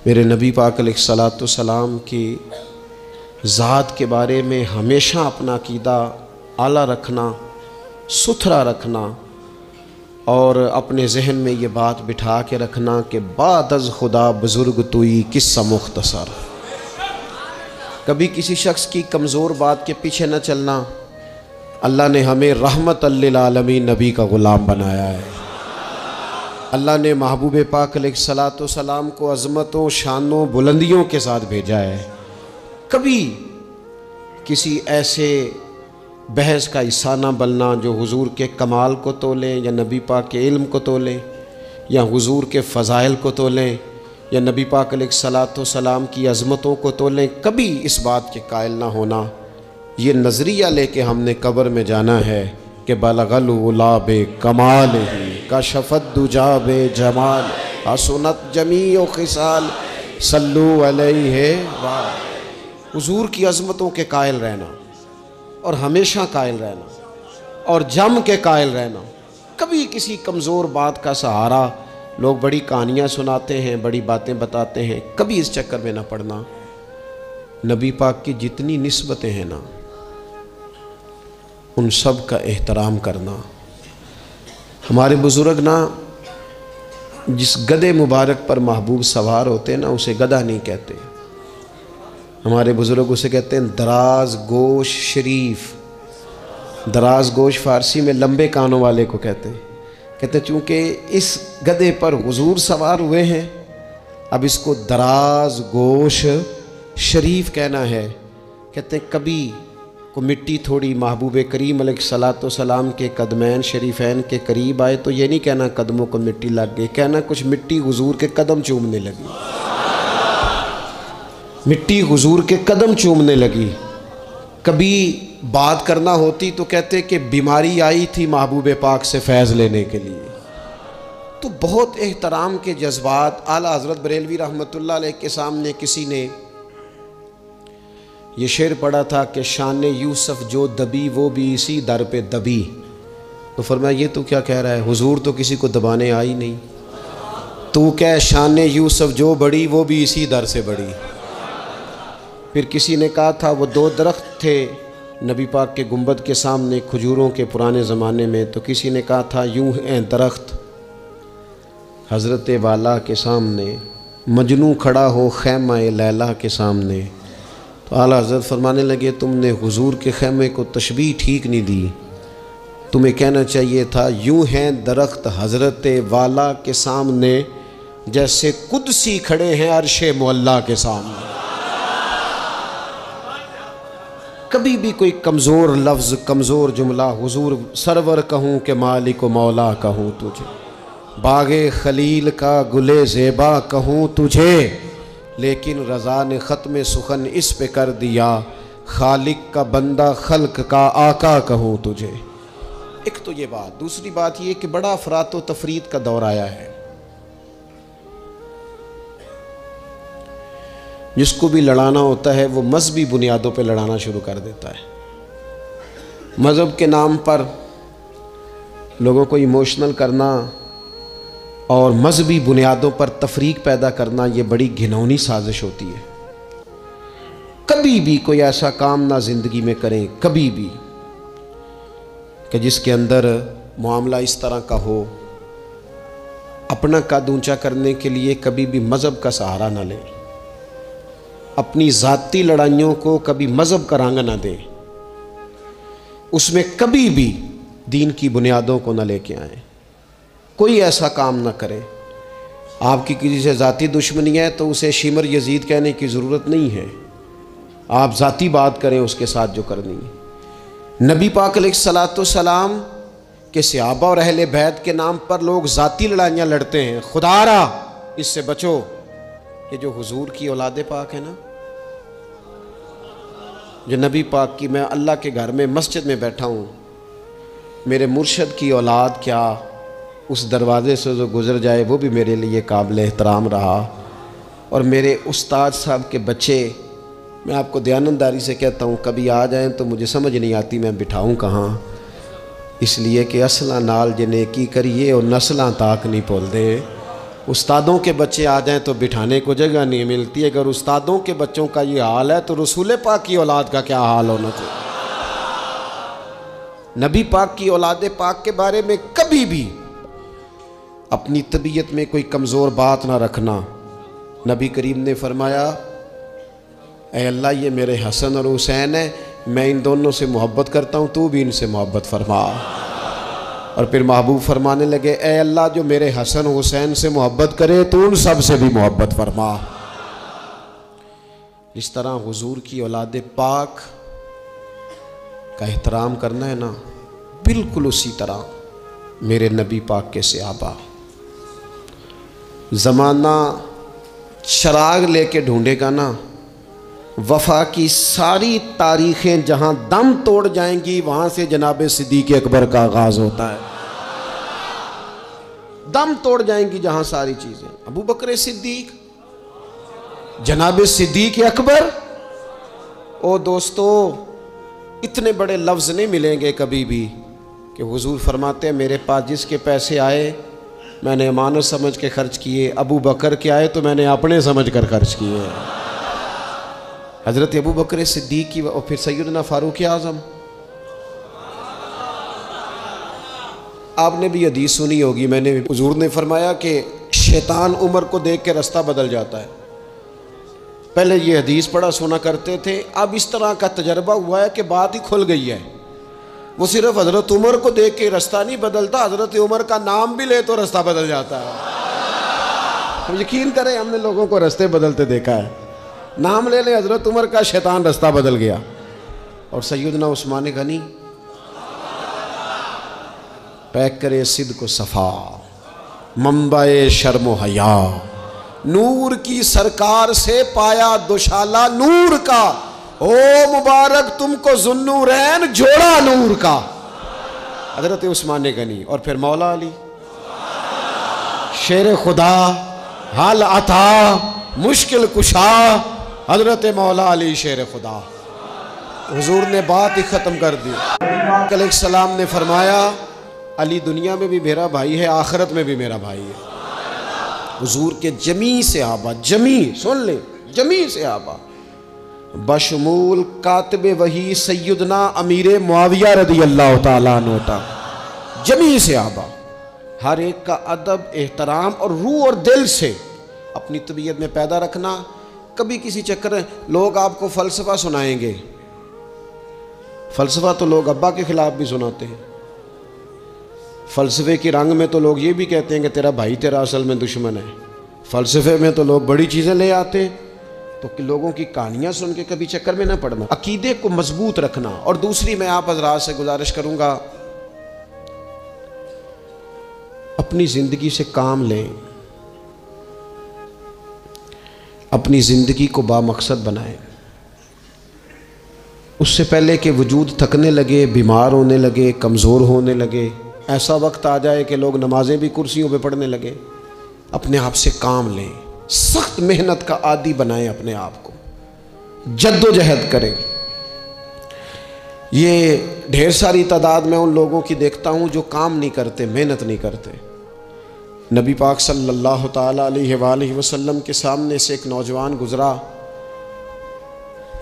मेरे नबी पाक अलैहिस्सलाम की ज़ात के बारे में हमेशा अपना अक़ीदा आला रखना, सुथरा रखना और अपने जहन में ये बात बिठा के रखना कि बाद अज़ खुदा बुज़ुर्ग तुई किस्सा मुख्तसर। कभी किसी शख्स की कमज़ोर बात के पीछे न चलना। अल्लाह ने हमें रहमत लिल आलमीन नबी का ग़ुलाम बनाया है। अल्लाह ने महबूब पाक अलैहिस्सलाम को अज़मतों, शानों, बुलंदियों के साथ भेजा है। कभी किसी ऐसे बहस का हिस्सा ना बनना जो हुजूर के कमाल को तोलें या नबी पाक के इल्म को तोलें या हुजूर के फ़ज़ाइल को तोलें या नबी पाक अलैहिस्सलाम की अज़मतों को तोलें। कभी इस बात के कायल ना होना। ये नज़रिया लेके हमने कब्र में जाना है कि बलगल उला बे कमाल ही कशफत दुजा बे जमाल हसनत जमीओ खिसाल सल्लु अलैहि वा। हुजूर की अज़मतों के कायल रहना और हमेशा कायल रहना और जम के कायल रहना। कभी किसी कमज़ोर बात का सहारा, लोग बड़ी कहानियाँ सुनाते हैं, बड़ी बातें बताते हैं, कभी इस चक्कर में ना पड़ना। नबी पाक की जितनी निस्बतें हैं ना, उन सब का एहतराम करना। हमारे बुज़ुर्ग ना जिस गधे मुबारक पर महबूब सवार होते हैं ना, उसे गधा नहीं कहते। हमारे बुज़ुर्ग उसे कहते हैं दराज गोश शरीफ। दराज गोश फ़ारसी में लंबे कानों वाले को कहते हैं। कहते चूँकि इस गधे पर हुजूर सवार हुए हैं, अब इसको दराज गोश शरीफ कहना है। कहते कभी को मिट्टी थोड़ी महबूब करीम अलैहिस्सलाम के कदमैन शरीफैन के करीब आए तो ये नहीं कहना कदमों को मिट्टी लग गई, कहना कुछ मिट्टी हुजूर के कदम चूमने लगी। मिट्टी हुजूर के कदम चूमने लगी। कभी बात करना होती तो कहते कि बीमारी आई थी महबूब पाक से फैज़ लेने के लिए। तो बहुत एहतराम के जज्बात। आला हज़रत बरेलवी रहमतुल्लाह अलैह के सामने किसी ने ये शेर पढ़ा था कि शान यूसुफ जो दबी वो भी इसी दर पे दबी। तो फरमाया ये तो क्या कह रहा है, हुजूर तो किसी को दबाने आई नहीं। तू क्या शान यूसुफ जो बड़ी वो भी इसी दर से बड़ी। फिर किसी ने कहा था वो दो दरख्त थे नबी पाक के गुंबद के सामने खजूरों के पुराने ज़माने में, तो किसी ने कहा था यूं है दरख्त हज़रत वाला के सामने, मजनू खड़ा हो खैमा लैला के सामने। तो आला हज़रत फरमाने लगे तुमने हुजूर के खैमे को तशबीह ठीक नहीं दी, तुम्हें कहना चाहिए था यूं हैं दरख्त हज़रत वाला के सामने जैसे कुदसी खड़े हैं अर्शे मुअल्ला के सामने। कभी भी कोई कमज़ोर लफ्ज़, कमज़ोर जुमला हुजूर सरवर कहूँ कि मालिक व मौला कहूँ तुझे, बागे खलील का गुले ज़ेबा कहूँ तुझे, लेकिन रज़ा ने ख़त्म सुखन इस पे कर दिया, खालिक का बंदा खल्क का आका कहूँ तुझे। एक तो ये बात। दूसरी बात ये कि बड़ा अफरात व तफरीद का दौर आया है। जिसको भी लड़ाना होता है वो मजहबी बुनियादों पे लड़ाना शुरू कर देता है। मज़हब के नाम पर लोगों को इमोशनल करना और मजहबी बुनियादों पर तफरीक पैदा करना, ये बड़ी घिनौनी साजिश होती है। कभी भी कोई ऐसा काम ना ज़िंदगी में करें, कभी भी, कि जिसके अंदर मामला इस तरह का हो। अपना कद ऊंचा करने के लिए कभी भी मज़हब का सहारा ना लें। अपनी ज़ाती लड़ाइयों को कभी मज़हब का रंग ना दें। उसमें कभी भी दीन की बुनियादों को ना लेके आएँ। कोई ऐसा काम ना करें। आपकी किसी से ज़ाती दुश्मनी है तो उसे शिमर यजीद कहने की ज़रूरत नहीं है। आप ज़ाती बात करें उसके साथ जो करनी है। नबी पाक अलैहिस्सलाम के सहाबा और अहले बैत के नाम पर लोग ज़ाती लड़ाइयाँ लड़ते हैं। खुदारा इससे बचो। ये जो हुजूर की औलादे पाक है ना, जो नबी पाक की, मैं अल्लाह के घर में मस्जिद में बैठा हूँ, मेरे मुर्शद की औलाद क्या उस दरवाज़े से जो गुज़र जाए वो भी मेरे लिए काबिल एहतराम रहा। और मेरे उस्ताद साहब के बच्चे, मैं आपको दयानतदारी से कहता हूँ, कभी आ जाएं तो मुझे समझ नहीं आती मैं बिठाऊँ कहाँ। इसलिए कि असलां नाल जे नेकी करिए और नस्लां ताक नहीं भुलदे। उस्तादों के बच्चे आ जाएं तो बिठाने को जगह नहीं मिलती। अगर उस्तादों के बच्चों का ये हाल है तो रसूल पाक की औलाद का क्या हाल होना चाहिए। नबी पाक की औलाद पाक के बारे में कभी भी अपनी तबीयत में कोई कमज़ोर बात ना रखना। नबी करीम ने फरमाया, ऐ अल्लाह, ये मेरे हसन और हुसैन है, मैं इन दोनों से मोहब्बत करता हूँ, तू भी इनसे मोहब्बत फरमा। और फिर महबूब फरमाने लगे, ऐ अल्लाह, जो मेरे हसन हुसैन से मोहब्बत करे तो उन सब से भी मोहब्बत फरमा। इस तरह हुजूर की औलाद पाक का एहतराम करना है ना, बिल्कुल उसी तरह मेरे नबी पाक के सहाबा। ज़माना चराग लेके ढूंढेगा ना, वफ़ा की सारी तारीखें जहाँ दम तोड़ जाएंगी वहाँ से जनाब सिद्दीक़ अकबर का आगाज़ होता है। दम तोड़ जाएंगी जहाँ सारी चीज़ें। अबू बकर सिद्दीक़, जनाब सिद्दीक़ अकबर। ओ दोस्तों, इतने बड़े लफ्ज़ नहीं मिलेंगे कभी भी कि हुजूर फरमाते हैं मेरे पास जिसके पैसे आए मैंने अमानत समझ के खर्च किए, अबू बकर के आए तो मैंने अपने समझ कर खर्च किए। हज़रत अबू बकर सिद्दीक़ की और फिर सैयदना फ़ारूक आज़म। आपने भी हदीस सुनी होगी, मैंने हुजूर ने फरमाया कि शैतान उम्र को देख के रास्ता बदल जाता है। पहले ये हदीस पढ़ा सुना करते थे, अब इस तरह का तजर्बा हुआ है कि बात ही खुल गई है। वो सिर्फ हज़रत उमर को देख के रास्ता नहीं बदलता, हज़रत उमर का नाम भी ले तो रास्ता बदल जाता है। तो यकीन करें, हमने लोगों को रास्ते बदलते देखा है। नाम ले ले हज़रत उमर का, शैतान रास्ता बदल गया। और सैयदना उस्मान गनी, पैक करे सिद्द को सफ़ा, मंबाए शर्म हया, नूर की सरकार से पाया दुशाला नूर का, ओ मुबारक तुमको ज़ुन्नूरैन जोड़ा नूर का। हज़रत उस्मान गनी। और फिर मौला अली, शेर खुदा, हाल अता, मुश्किल कुशा, हज़रत मौला अली शेर खुदा। हुजूर ने बात ही ख़त्म कर दी। अलैहिस्सलाम ने फरमाया, अली दुनिया में भी मेरा भाई है, आखिरत में भी मेरा भाई है। हुजूर के जमी सहाबा, जमी सुन ले, जमी सहाबा बशमूल कातिब वही सैयदना अमीर मुआविया रदी अल्लाह ताला अन्हु, जमी सहाबा, हर एक का अदब, एहतराम और रूह और दिल से अपनी तबीयत में पैदा रखना। कभी किसी चक्कर में लोग आपको फ़लसफ़ा सुनाएंगे, फ़लसफ़ा तो लोग अब्बा के ख़िलाफ़ भी सुनाते हैं। फ़लसफ़े के रंग में तो लोग ये भी कहते हैं कि तेरा भाई तेरा असल में दुश्मन है। फ़लसफ़े में तो लोग बड़ी चीज़ें ले आते हैं। तो लोगों की कहानियाँ सुन के कभी चक्कर में ना पड़ना, अकीदे को मजबूत रखना। और दूसरी मैं आप हज़रात से गुजारिश करूँगा, अपनी ज़िंदगी से काम लें, अपनी ज़िंदगी को बामकसद बनाएं। उससे पहले कि वजूद थकने लगे, बीमार होने लगे, कमज़ोर होने लगे, ऐसा वक्त आ जाए कि लोग नमाजें भी कुर्सियों पे पढ़ने लगे, अपने आप से काम लें, सख्त मेहनत का आदी बनाएं अपने आप को, जद्दोजहद करें। ये ढेर सारी तादाद में उन लोगों की देखता हूँ जो काम नहीं करते, मेहनत नहीं करते। नबी पाक सल्लल्लाहु ताला अलैहि वसल्लम के सामने से एक नौजवान गुजरा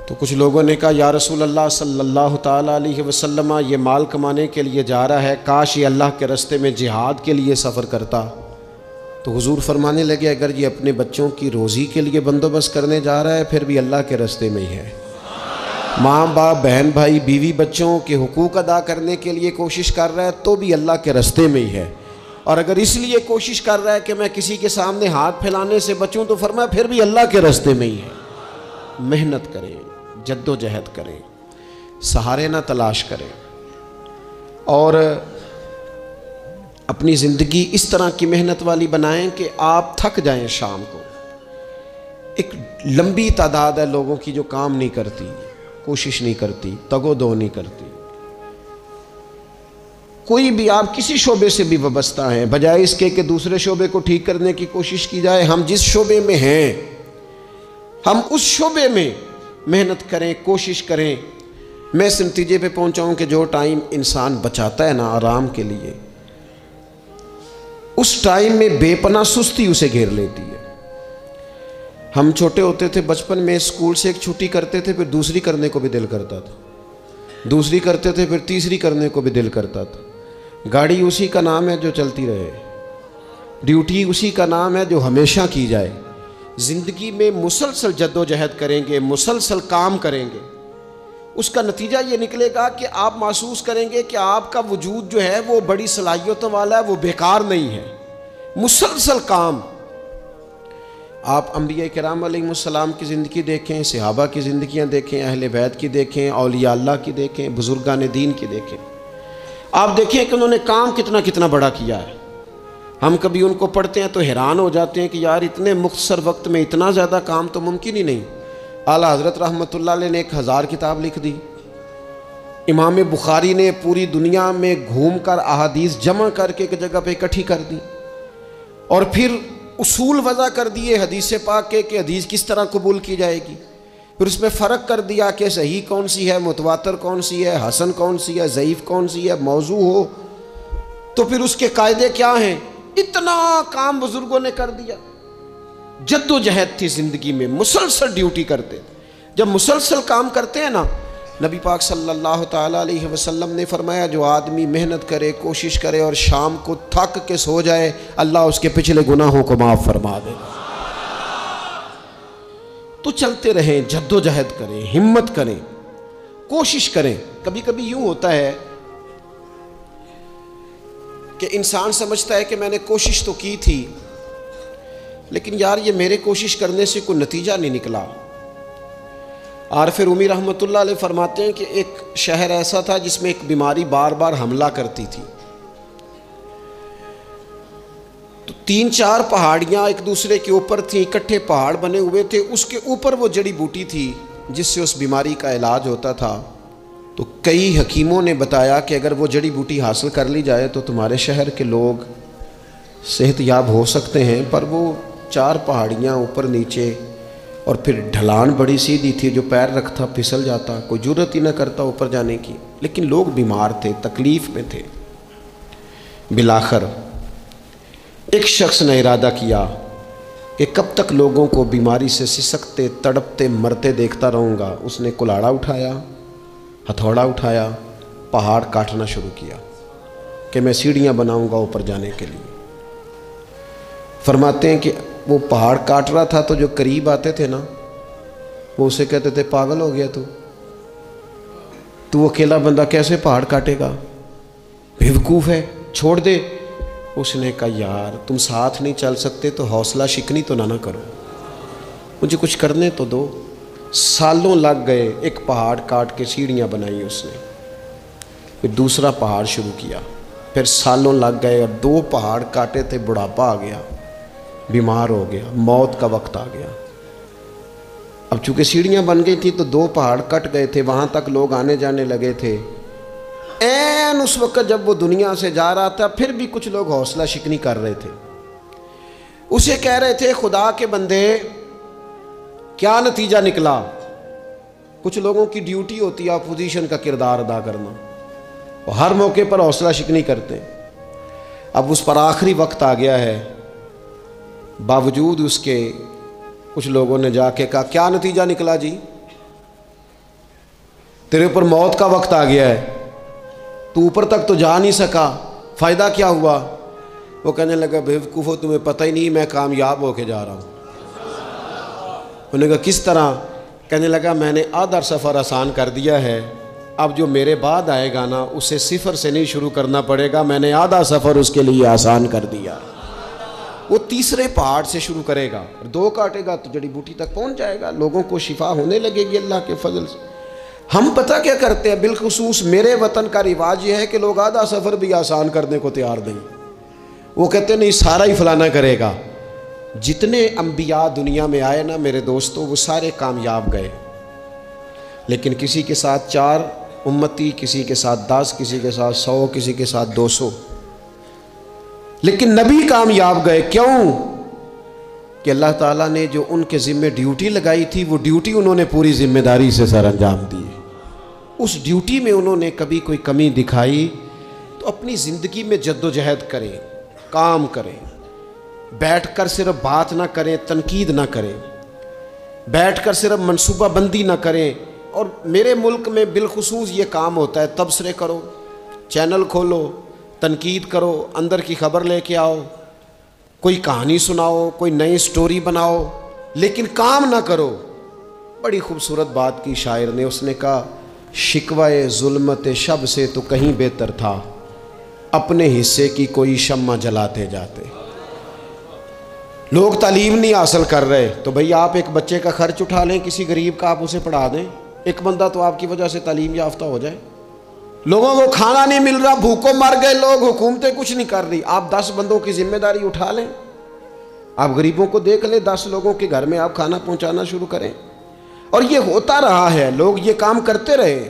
तो कुछ लोगों ने कहा, या रसूल अल्लाह सल्लल्लाहु ताला अलैहि वसल्लम, ये माल कमाने के लिए जा रहा है, काश ये अल्लाह के रास्ते में जिहाद के लिए सफ़र करता। तो हुजूर फरमाने लगे, अगर ये अपने बच्चों की रोज़ी के लिए बंदोबस्त करने जा रहा है फिर भी अल्लाह के रास्ते में ही है। माँ बाप, बहन भाई, बीवी बच्चों के हुकूक अदा करने के लिए कोशिश कर रहा है तो भी अल्लाह के रास्ते में ही है। और अगर इसलिए कोशिश कर रहा है कि मैं किसी के सामने हाथ फैलाने से बचूं तो फरमाया फिर भी अल्लाह के रास्ते में ही है। मेहनत करें, जद्दोजहद करें, सहारे ना तलाश करें और अपनी ज़िंदगी इस तरह की मेहनत वाली बनाएं कि आप थक जाएं शाम को। एक लंबी तादाद है लोगों की जो काम नहीं करती, कोशिश नहीं करती, तगो-दो नहीं करती। कोई भी आप किसी शोबे से भी वाबस्ता हैं, बजाय इसके कि दूसरे शोबे को ठीक करने की कोशिश की जाए, हम जिस शोबे में हैं हम उस शोबे में मेहनत करें, कोशिश करें। मैं इस नतीजे पे पहुंचा हूं कि जो टाइम इंसान बचाता है ना आराम के लिए, उस टाइम में बेपनाह सुस्ती उसे घेर लेती है। हम छोटे होते थे, बचपन में स्कूल से एक छुट्टी करते थे, फिर दूसरी करने को भी दिल करता था, दूसरी करते थे, फिर तीसरी करने को भी दिल करता था। गाड़ी उसी का नाम है जो चलती रहे, ड्यूटी उसी का नाम है जो हमेशा की जाए। ज़िंदगी में मुसलसल जद्दोजहद करेंगे, मुसलसल काम करेंगे, उसका नतीजा ये निकलेगा कि आप महसूस करेंगे कि आपका वजूद जो है वो बड़ी सलाहियतों वाला है, वो बेकार नहीं है। मुसलसल काम। आप अंबिया किराम अलैहिमुस्सलाम की ज़िंदगी देखें, सहाबा की ज़िंदगियाँ देखें, अहले बैत की देखें, औलिया अल्लाह की देखें, बुजुर्गान दीन की देखें, आप देखें कि उन्होंने काम कितना कितना बड़ा किया है। हम कभी उनको पढ़ते हैं तो हैरान हो जाते हैं कि यार इतने मुख्तसर वक्त में इतना ज़्यादा काम तो मुमकिन ही नहीं। आला हज़रत रहमतुल्लाह अलैह ने 1000 किताब लिख दी। इमाम बुखारी ने पूरी दुनिया में घूमकर अहादीस जमा करके एक जगह पे इकट्ठी कर दी और फिर उसूल वज़ा कर दिए हदीस पाक के कि हदीस किस तरह कबूल की जाएगी। फिर उसमें फ़र्क कर दिया कि सही कौन सी है, मुतवातर कौन सी है, हसन कौन सी है, ज़ईफ़ कौन सी है, मौजू हो तो फिर उसके कायदे क्या हैं। इतना काम बुजुर्गों ने कर दिया। जद्दोजहद थी ज़िंदगी में, मुसलसल ड्यूटी करते थे। जब मुसलसल काम करते हैं ना, नबी पाक सल्लल्लाहु ताला अलैहि वसल्लम ने फरमाया जो आदमी मेहनत करे, कोशिश करे और शाम को थक के सो जाए, अल्लाह उसके पिछले गुनाहों को माफ़ फरमा दे। तो चलते रहें, जद्दोजहद करें, हिम्मत करें, कोशिश करें। कभी कभी यूँ होता है कि इंसान समझता है कि मैंने कोशिश तो की थी, लेकिन यार ये मेरे कोशिश करने से कोई नतीजा नहीं निकला। आरिफ रूमी रहमतुल्लाह अलैह फरमाते हैं कि एक शहर ऐसा था जिसमें एक बीमारी बार बार हमला करती थी। तो 3-4 पहाड़ियाँ एक दूसरे के ऊपर थी, इकट्ठे पहाड़ बने हुए थे, उसके ऊपर वो जड़ी बूटी थी जिससे उस बीमारी का इलाज होता था। तो कई हकीमों ने बताया कि अगर वो जड़ी बूटी हासिल कर ली जाए तो तुम्हारे शहर के लोग सेहतयाब हो सकते हैं। पर वो 4 पहाड़ियाँ ऊपर नीचे और फिर ढलान बड़ी सीधी थी, जो पैर रखता फिसल जाता, कोई जुर्रत ही ना करता ऊपर जाने की। लेकिन लोग बीमार थे, तकलीफ़ में थे। बिलाखर एक शख्स ने इरादा किया कि कब तक लोगों को बीमारी से सिसकते, तड़पते, मरते देखता रहूँगा। उसने कुल्हाड़ा उठाया, हथौड़ा उठाया, पहाड़ काटना शुरू किया कि मैं सीढ़ियाँ बनाऊँगा ऊपर जाने के लिए। फरमाते हैं कि वो पहाड़ काट रहा था तो जो करीब आते थे ना, वो उसे कहते थे पागल हो गया तू अकेला बंदा कैसे पहाड़ काटेगा, बेवकूफ़ है, छोड़ दे। उसने कहा यार तुम साथ नहीं चल सकते तो हौसला शिकनी तो ना करो, मुझे कुछ करने तो दो। सालों लग गए, एक पहाड़ काट के सीढ़ियाँ बनाई उसने। फिर दूसरा पहाड़ शुरू किया, फिर सालों लग गए और 2 पहाड़ काटे थे। बुढ़ापा आ गया, बीमार हो गया, मौत का वक्त आ गया। अब चूँकि सीढ़ियाँ बन गई थी तो 2 पहाड़ कट गए थे, वहाँ तक लोग आने जाने लगे थे। ऐन उस वक्त जब वो दुनिया से जा रहा था, फिर भी कुछ लोग हौसला शिकनी कर रहे थे। उसे कह रहे थे खुदा के बंदे क्या नतीजा निकला। कुछ लोगों की ड्यूटी होती है अपोजिशन का किरदार अदा करना, वो हर मौके पर हौसला शिकनी करते हैं। अब उस पर आखिरी वक्त आ गया है, बावजूद उसके कुछ लोगों ने जाके कहा क्या नतीजा निकला जी, तेरे ऊपर मौत का वक्त आ गया है, तू ऊपर तक तो जा नहीं सका, फ़ायदा क्या हुआ। वो कहने लगा बेवकूफ़ो तुम्हें पता ही नहीं मैं कामयाब होके जा रहा हूँ। उन्होंने कहा किस तरह। कहने लगा मैंने आधा सफ़र आसान कर दिया है, अब जो मेरे बाद आएगा ना उसे सिफर से नहीं शुरू करना पड़ेगा, मैंने आधा सफ़र उसके लिए आसान कर दिया। वो तीसरे पहाड़ से शुरू करेगा, 2 काटेगा तो जड़ी बूटी तक पहुंच जाएगा, लोगों को शिफा होने लगेगी अल्लाह के फजल से। हम पता क्या करते हैं, बिलखुसूस मेरे वतन का रिवाज ये है कि लोग आधा सफ़र भी आसान करने को तैयार नहीं। वो कहते नहीं सारा ही फलाना करेगा। जितने अंबिया दुनिया में आए ना मेरे दोस्तों, वो सारे कामयाब गए, लेकिन किसी के साथ 4 उम्मती, किसी के साथ 10, किसी के साथ 100, किसी के साथ 200, लेकिन नबी कामयाब गए। क्यों कि अल्लाह ताला ने जो उनके ज़िम्मे ड्यूटी लगाई थी वो ड्यूटी उन्होंने पूरी जिम्मेदारी से सर अंजाम दी। उस ड्यूटी में उन्होंने कभी कोई कमी दिखाई तो अपनी ज़िंदगी में जद्दोजहद करें, काम करें, बैठकर सिर्फ बात ना करें, तनकीद ना करें, बैठकर सिर्फ मनसूबाबंदी ना करें। और मेरे मुल्क में बिलखुसूस ये काम होता है, तबसरे करो, चैनल खोलो, तनकीद करो, अंदर की खबर लेके आओ, कोई कहानी सुनाओ, कोई नई स्टोरी बनाओ, लेकिन काम ना करो। बड़ी खूबसूरत बात की शायर ने, उसने कहा शिकवाए जुल्मत शब से तो कहीं बेहतर था, अपने हिस्से की कोई शम्मा जलाते जाते। लोग तालीम नहीं हासिल कर रहे तो भैया आप एक बच्चे का खर्च उठा लें, किसी गरीब का आप उसे पढ़ा दें, एक बंदा तो आपकी वजह से तालीम याफ्ता हो जाए। लोगों को खाना नहीं मिल रहा, भूखों मर गए लोग, हुकूमतें कुछ नहीं कर रही, आप 10 बंदों की जिम्मेदारी उठा लें, आप गरीबों को देख लें, 10 लोगों के घर में आप खाना पहुंचाना शुरू करें। और ये होता रहा है, लोग ये काम करते रहे,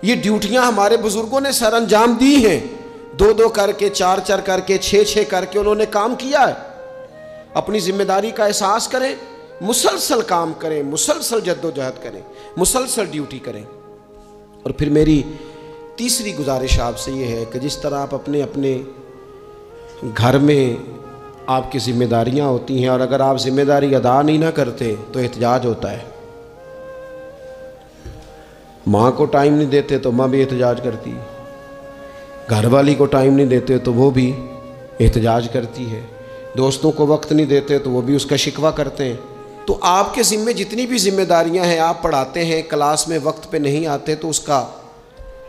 ये ड्यूटियां हमारे बुजुर्गों ने सर अंजाम दी हैं, 2-2 करके, 4-4 करके, 6-6 करके उन्होंने काम किया है। अपनी जिम्मेदारी का एहसास करें, मुसलसल काम करें, मुसलसल जद्दोजहद करें, मुसलसल ड्यूटी करें। और फिर मेरी तीसरी गुजारिश आपसे ये है कि जिस तरह आप अपने अपने घर में आपकी जिम्मेदारियां होती हैं, और अगर आप जिम्मेदारी अदा नहीं ना करते तो एहतजाज होता है। माँ को टाइम नहीं देते तो माँ भी एहतजाज करती है, घर वाली को टाइम नहीं देते तो वो भी एहतजाज करती है, दोस्तों को वक्त नहीं देते तो वो भी उसका शिकवा करते हैं। तो आपके ज़िम्मे जितनी भी जिम्मेदारियां हैं, आप पढ़ाते हैं, क्लास में वक्त पे नहीं आते तो उसका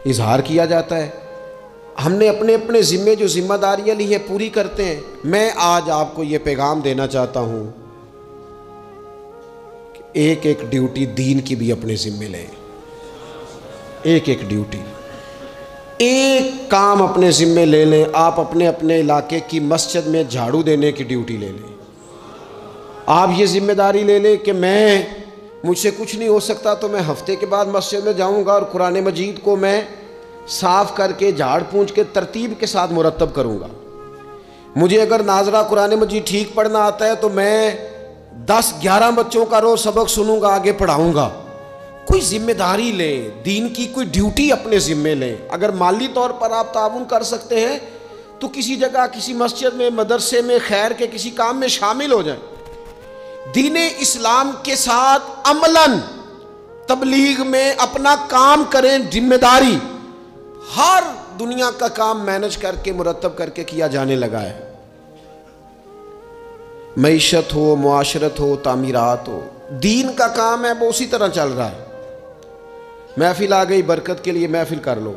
इजहार किया जाता है। हमने अपने अपने ज़िम्मे जो जिम्मेदारियां ली हैं पूरी करते हैं। मैं आज आपको ये पैगाम देना चाहता हूँ कि एक एक ड्यूटी दीन की भी अपने ज़िम्मे लें, एक एक ड्यूटी, एक काम अपने ज़िम्मे ले लें। आप अपने अपने इलाके की मस्जिद में झाड़ू देने की ड्यूटी ले लें। आप ये जिम्मेदारी ले लें कि मुझसे कुछ नहीं हो सकता तो मैं हफ्ते के बाद मस्जिद में जाऊंगा और कुरान मजीद को मैं साफ़ करके, झाड़ पूंछ के, तरतीब के साथ मुरतब करूंगा। मुझे अगर नाजरा कुरान मजीद ठीक पढ़ना आता है तो मैं 10-11 बच्चों का रोज़ सबक सुनूंगा, आगे पढ़ाऊंगा। कोई जिम्मेदारी लें, दीन की कोई ड्यूटी अपने ज़िम्मे लें। अगर माली तौर पर आप ताउन कर सकते हैं तो किसी जगह, किसी मस्जिद में, मदरसे में, खैर के किसी काम में शामिल हो जाएं। दीन इस्लाम के साथ अमलन तबलीग में अपना काम करें। जिम्मेदारी हर दुनिया का काम मैनेज करके, मुरतब करके किया जाने लगा है। मईशत हो, मुआशरत हो, तामीरात हो, दीन का काम है वो उसी तरह चल रहा है। महफिल आ गई, बरकत के लिए महफिल कर लो,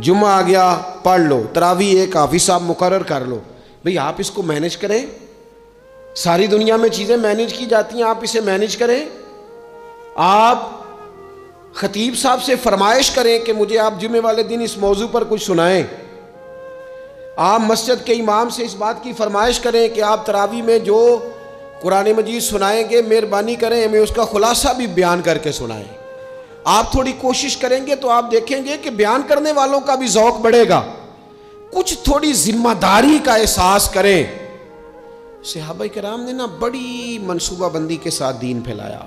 जुम्मा आ गया पढ़ लो, तरावी एक हाफिज साहब मुकर्रर कर लो। भाई आप इसको मैनेज करें। सारी दुनिया में चीज़ें मैनेज की जाती हैं, आप इसे मैनेज करें। आप खतीब साहब से फरमाइश करें कि मुझे आप जुम्मे वाले दिन इस मौजू पर कुछ सुनाएं। आप मस्जिद के इमाम से इस बात की फरमाइश करें कि आप तरावी में जो कुरान मजीद सुनाएंगे, मेहरबानी करें हमें उसका खुलासा भी बयान करके सुनाएं। आप थोड़ी कोशिश करेंगे तो आप देखेंगे कि बयान करने वालों का भी ज़ौक़ बढ़ेगा। कुछ थोड़ी जिम्मेदारी का एहसास करें। सहाबा किराम ने ना बड़ी मनसूबाबंदी के साथ दीन फैलाया,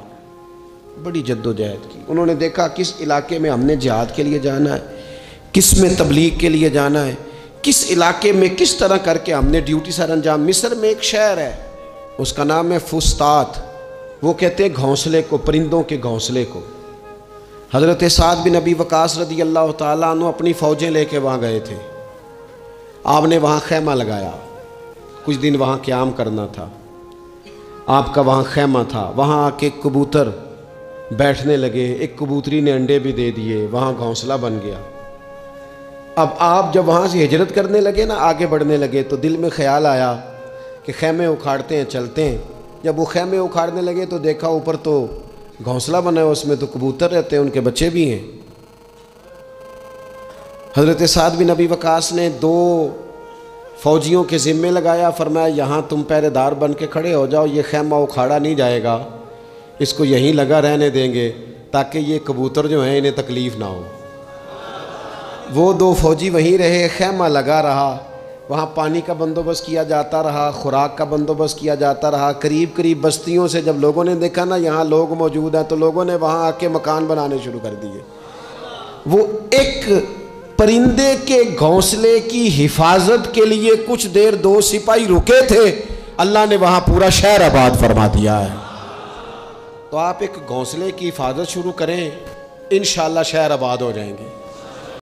बड़ी जद्दोजहद की। उन्होंने देखा किस इलाके में हमने जिहाद के लिए जाना है, किस में तबलीग के लिए जाना है, किस इलाके में किस तरह करके हमने ड्यूटी सर अंजाम। मिस्र में एक शहर है, उसका नाम है फुस्तात। वो कहते हैं घोंसले को, परिंदों के घोंसले को। हज़रत साद बिन अबी वकास रदी अल्लाह ताला अन्हु अपनी फ़ौजें लेके वहाँ गए थे। आपने वहाँ खैमा लगाया, कुछ दिन वहाँ क़याम करना था, आपका वहाँ खैमा था। वहाँ आके कबूतर बैठने लगे, एक कबूतरी ने अंडे भी दे दिए, वहाँ घोंसला बन गया। अब आप जब वहाँ से हिजरत करने लगे ना, आगे बढ़ने लगे, तो दिल में ख्याल आया कि खैमे उखाड़ते हैं, चलते हैं। जब वो खैमे उखाड़ने लगे तो देखा ऊपर तो घोंसला बना है, उसमें तो कबूतर रहते हैं, उनके बच्चे भी हैं। हज़रत साद बिन अबी वकास ने 2 फ़ौजियों के ज़िम्मे लगाया, फरमाया यहाँ तुम पहरेदार बन के खड़े हो जाओ, ये खैमा उखाड़ा नहीं जाएगा, इसको यहीं लगा रहने देंगे ताकि ये कबूतर जो हैं इन्हें तकलीफ़ ना हो। वो 2 फ़ौजी वहीं रहे, खैमा लगा रहा, वहाँ पानी का बंदोबस्त किया जाता रहा, खुराक का बंदोबस्त किया जाता रहा। करीब करीब बस्तियों से जब लोगों ने देखा ना यहाँ लोग मौजूद हैं, तो लोगों ने वहाँ आके मकान बनाने शुरू कर दिए। वो एक परिंदे के घोंसले की हिफाजत के लिए कुछ देर 2 सिपाही रुके थे, अल्लाह ने वहाँ पूरा शहर आबाद फरमा दिया है। तो आप एक घोंसले की हिफाजत शुरू करें, इंशाअल्लाह शहर आबाद हो जाएंगे।